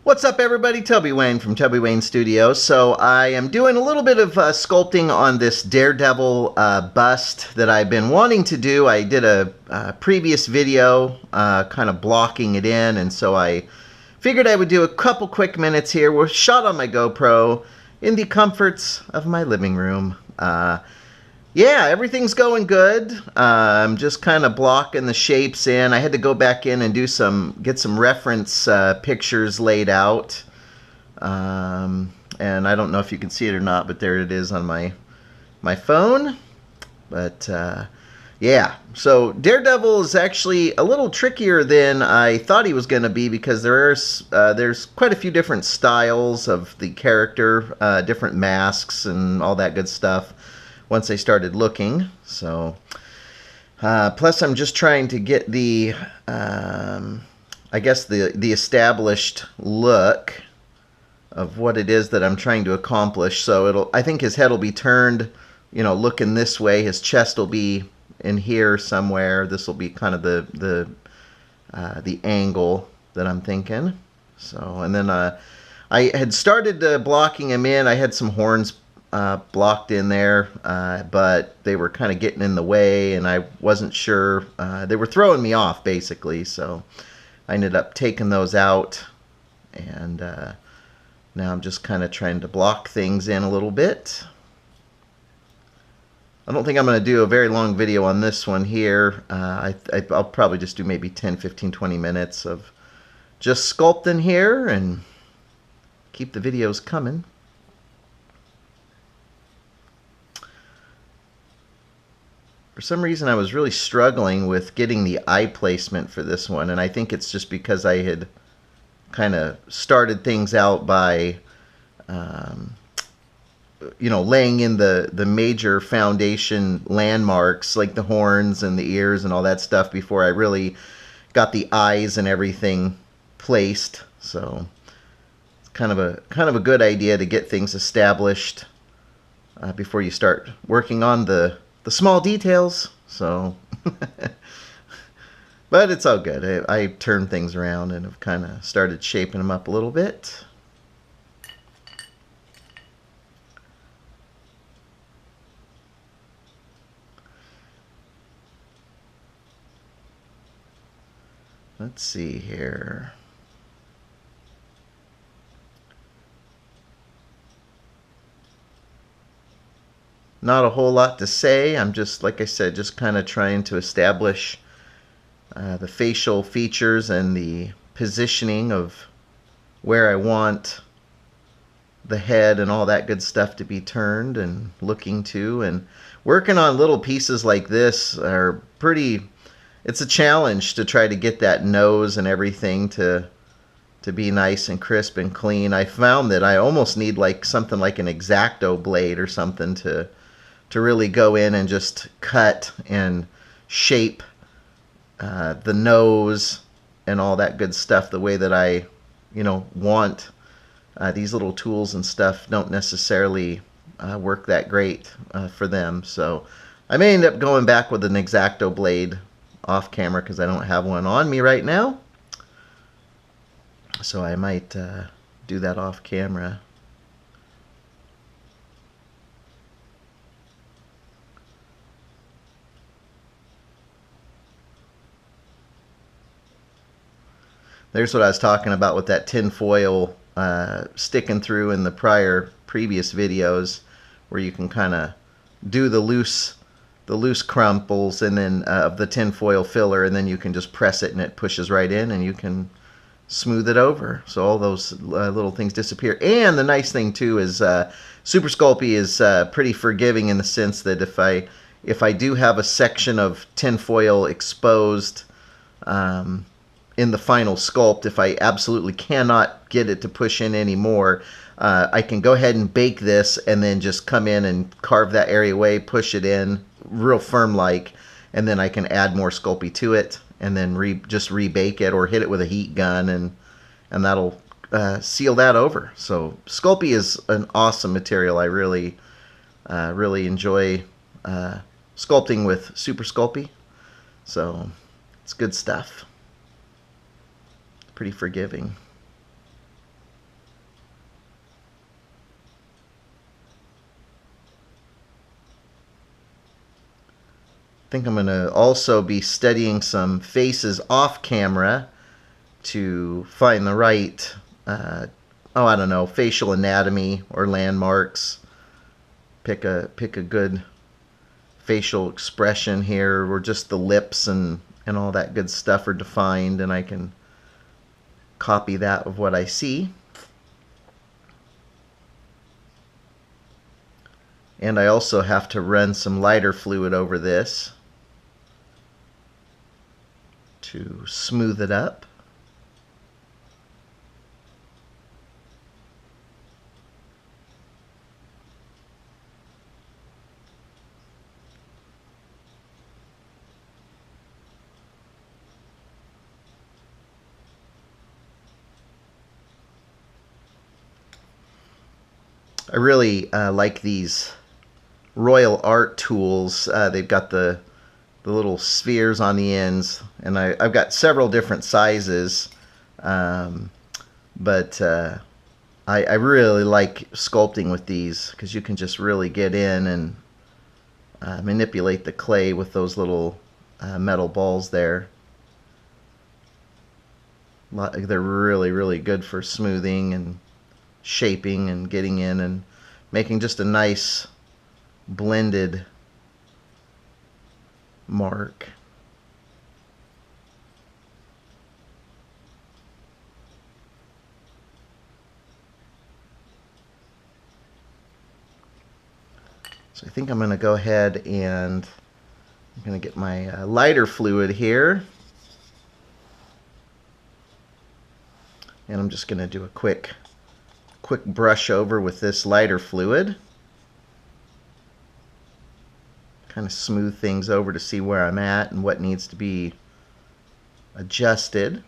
What's up, everybody? Toby Wayne from Toby Wayne Studios. So I am doing a little bit of sculpting on this Daredevil bust that I've been wanting to do. I did a previous video kind of blocking it in, and so I figured I would do a couple quick minutes here. We're shot on my GoPro in the comforts of my living room. Yeah, everything's going good. I'm just kind of blocking the shapes in. I had to go back in and get some reference pictures laid out. And I don't know if you can see it or not, but there it is on my phone. But yeah, so Daredevil is actually a little trickier than I thought he was going to be, because there's quite a few different styles of the character, different masks and all that good stuff once I started looking. So plus I'm just trying to get the I guess the established look of what it is that I'm trying to accomplish. So I think his head will be turned, looking this way. His chest will be in here somewhere. This will be kind of the angle that I'm thinking. So, and then I had started blocking him in. I had some horns blocked in there, but they were kind of getting in the way, and I wasn't sure. They were throwing me off, basically, so I ended up taking those out, and now I'm just kind of trying to block things in a little bit. I don't think I'm going to do a very long video on this one here. I'll probably just do maybe 10, 15, 20 minutes of just sculpting here and keep the videos coming. For some reason, I was really struggling with getting the eye placement for this one, and I think it's just because I had kind of started things out by, laying in the major foundation landmarks, like the horns and the ears and all that stuff, before I really got the eyes and everything placed. So it's kind of a good idea to get things established before you start working on the small details. So but it's all good. I turned things around and have kind of started shaping them up a little bit. Let's see here. Not a whole lot to say. I'm just, like I said, just kind of trying to establish the facial features and the positioning of where I want the head and all that good stuff to be turned and looking to. And working on little pieces like this are it's a challenge to try to get that nose and everything to be nice and crisp and clean. I found that I almost need like something like an X-Acto blade or something to really go in and just cut and shape the nose and all that good stuff the way that I want. These little tools and stuff don't necessarily work that great for them, so I may end up going back with an X-Acto blade off camera, because I don't have one on me right now, so I might do that off camera. There's what I was talking about with that tin foil sticking through in the previous videos, where you can kind of do the loose crumples and then of the tin foil filler, and then you can just press it and it pushes right in, and you can smooth it over. So all those little things disappear. And the nice thing too is Super Sculpey is pretty forgiving, in the sense that if I do have a section of tin foil exposed in the final sculpt, if I absolutely cannot get it to push in anymore, I can go ahead and bake this and then just come in and carve that area away, push it in real firm like, and then I can add more Sculpey to it, and then just rebake it or hit it with a heat gun, and that'll seal that over. So Sculpey is an awesome material. I really enjoy sculpting with Super Sculpey. So it's good stuff. Pretty forgiving. think I'm going to also be studying some faces off camera to find the right, I don't know, facial anatomy or landmarks. Pick a good facial expression here, where just the lips and all that good stuff are defined, and I can copy that of what I see. And I also have to run some lighter fluid over this to smooth it up. I really like these Royal Art tools. They've got the little spheres on the ends, and I've got several different sizes, but I really like sculpting with these because you can just really get in and manipulate the clay with those little metal balls there. They're really good for smoothing and shaping and getting in and making just a nice blended mark. So I think I'm going to go ahead and I'm going to get my lighter fluid here, and I'm just going to do a quick brush over with this lighter fluid. Kind of smooth things over to see where I'm at and what needs to be adjusted.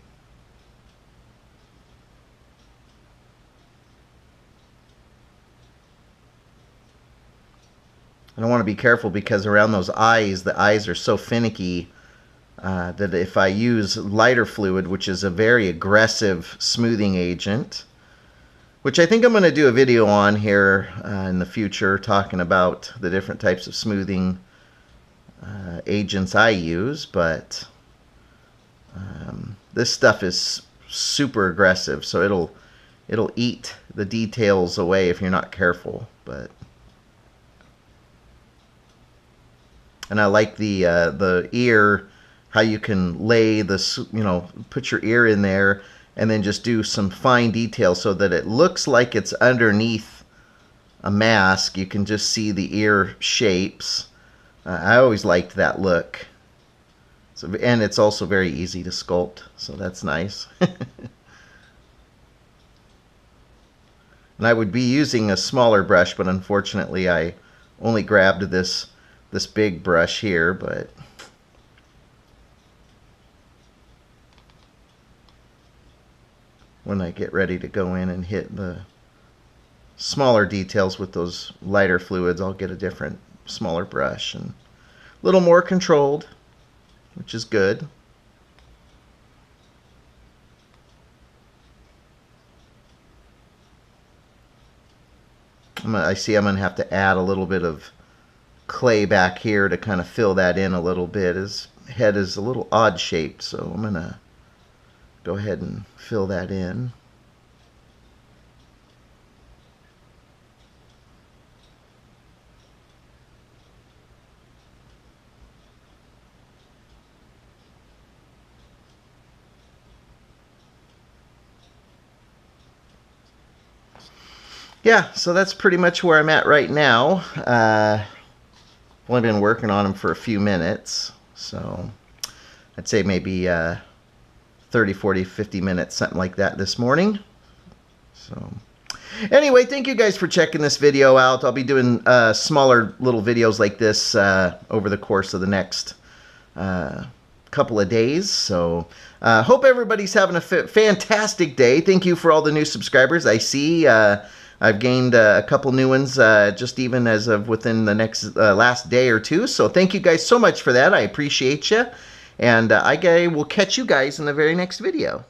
And I want to be careful because around those eyes, the eyes are so finicky that if I use lighter fluid, which is a very aggressive smoothing agent, which I think I'm going to do a video on here in the future, talking about the different types of smoothing agents I use, but this stuff is super aggressive, so it'll eat the details away if you're not careful. And I like the ear, how you can lay this, put your ear in there and then just do some fine detail so that it looks like it's underneath a mask. You can just see the ear shapes. I always liked that look. So, and it's also very easy to sculpt, so that's nice. And I would be using a smaller brush, but unfortunately I only grabbed this big brush here, but when I get ready to go in and hit the smaller details with those lighter fluids, I'll get a different, smaller brush and a little more controlled, which is good. I see I'm going to have to add a little bit of clay back here to kind of fill that in a little bit. His head is a little odd shaped, so I'm going to go ahead and fill that in. Yeah, so that's pretty much where I'm at right now. I've only been working on them for a few minutes, so I'd say maybe 30, 40, 50 minutes, something like that this morning. So anyway, thank you guys for checking this video out. I'll be doing smaller little videos like this over the course of the next couple of days. So hope everybody's having a fantastic day. Thank you for all the new subscribers. I see I've gained a couple new ones just even as of within the next last day or two. So thank you guys so much for that. I appreciate you. And I will catch you guys in the very next video.